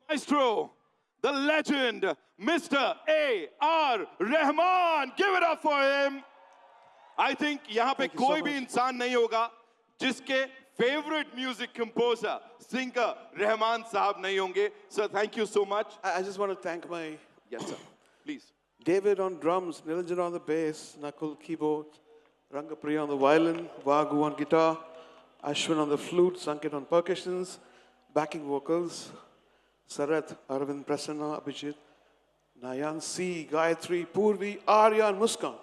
Maestro, the legend, Mr. A.R. Rahman. Give it up for him. I think यहाँ पे कोई भी इंसान नहीं होगा जिसके favorite music composer, singer, Rahman साहब नहीं होंगे. Sir, thank you so much. I just want to thank my Yes, sir. Please. David on drums, Nilanjan on the bass, Nakul keyboard, Rangapriya on the violin, Vagu on guitar, Ashwin on the flute, Sanket on percussions, backing vocals, Sarath, Arvind, Prasanna, Abhijit, Nayan C, Gayatri, Purvi, Arya, and Muskan.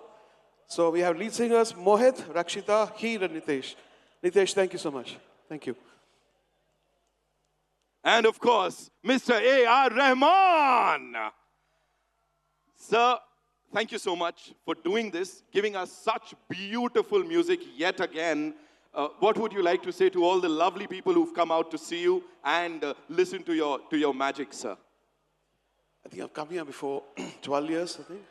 So we have lead singers Mohit, Rakshita, Heer, and Nitesh. Nitesh, thank you so much. Thank you. And of course, Mr. A.R. Rahman. Sir, thank you so much for doing this, giving us such beautiful music yet again. What would you like to say to all the lovely people who've come out to see you and listen to your magic, sir? I think I've come here before 12 years, I think.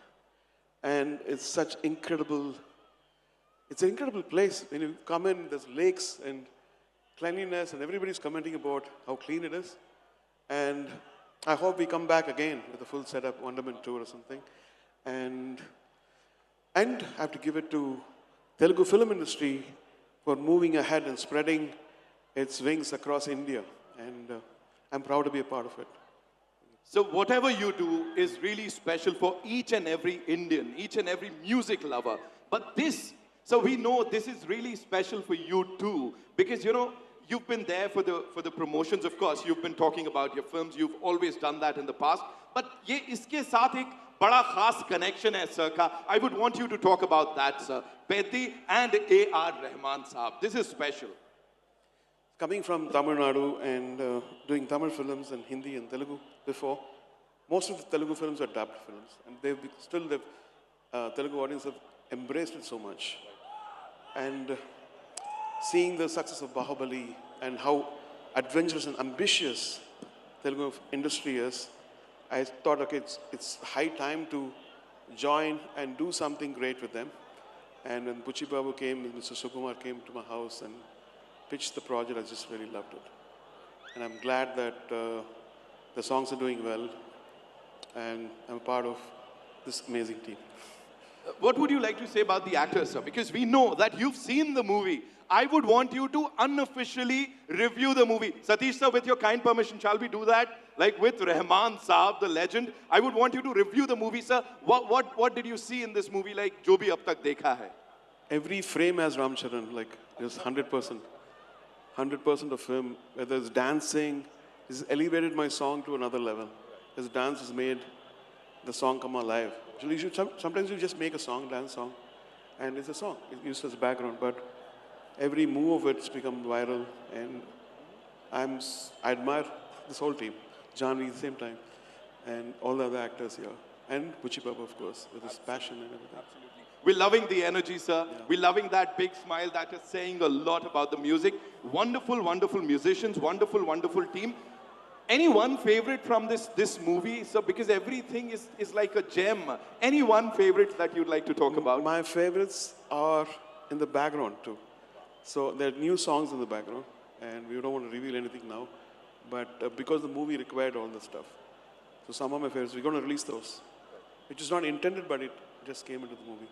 And it's such incredible, it's an incredible place. When you come in, there's lakes and cleanliness, and everybody's commenting about how clean it is. And I hope we come back again with a full setup, Wonderment tour or something. And I have to give it to Telugu film industry for moving ahead and spreading its wings across India. And I'm proud to be a part of it. So whatever you do is really special for each and every Indian, each and every music lover. But this, so we know this is really special for you too, because you know, you've been there for the promotions, of course. You've been talking about your films. You've always done that in the past. But ये इसके साथ एक बड़ा खास connection है sir का. I would want you to talk about that, sir. Peddi and A.R. Rahman साहब. This is special. Coming from Tamil Nadu and doing Tamil films and Hindi and Telugu before, most of the Telugu films are dubbed films. And the Telugu audience have embraced it so much. And seeing the success of Bahubali and how adventurous and ambitious Telugu industry is, I thought, okay, it's high time to join and do something great with them. And when Buchi Babu came, and Mr. Sukumar came to my house and pitched the project, I just really loved it. And I'm glad that the songs are doing well, and I'm part of this amazing team. What would you like to say about the actors, sir? Because we know that you've seen the movie. I would want you to unofficially review the movie. Satish sir, with your kind permission, shall we do that? Like with Rahman Saab, the legend. I would want you to review the movie, sir. What did you see in this movie, like jo bhi ab tak dekha hai? Every frame has Ramcharan, like there's 100%. 100% of him, whether it's dancing, he's elevated my song to another level. His dance has made the song come alive. Sometimes you just make a song, dance song, and it's a song. It's used as background, but every move of it's become viral, and I admire this whole team. Janvi at the same time, and all the other actors here, and Buchi Babu, of course, with his passion and everything. We're loving the energy, sir. Yeah. We're loving that big smile that is saying a lot about the music. Wonderful, wonderful musicians, wonderful, wonderful team. Any one favorite from this movie, sir? Because everything is like a gem. Any one favorite that you'd like to talk about? My favorites are in the background too. So there are new songs in the background, and we don't want to reveal anything now. But because the movie required all the stuff, so some of my favorites, we're going to release those. Which is not intended, but it just came into the movie.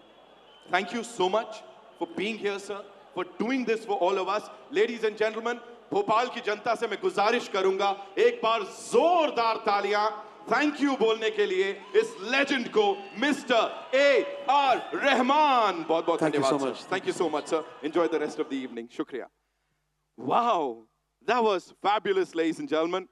Thank you so much for being here, sir, for doing this for all of us. Ladies and gentlemen, Bhopal की जनता से मैं गुजारिश करूंगा एक बार जोरदार तालियां thank you बोलने के लिए इस लेजेंड को मिस्टर A.R. Rahman. बहुत बहुत धन्यवाद sir. Thank you so much, sir. Enjoy the rest of the evening. Shukriya. Wow, that was fabulous, ladies and gentlemen.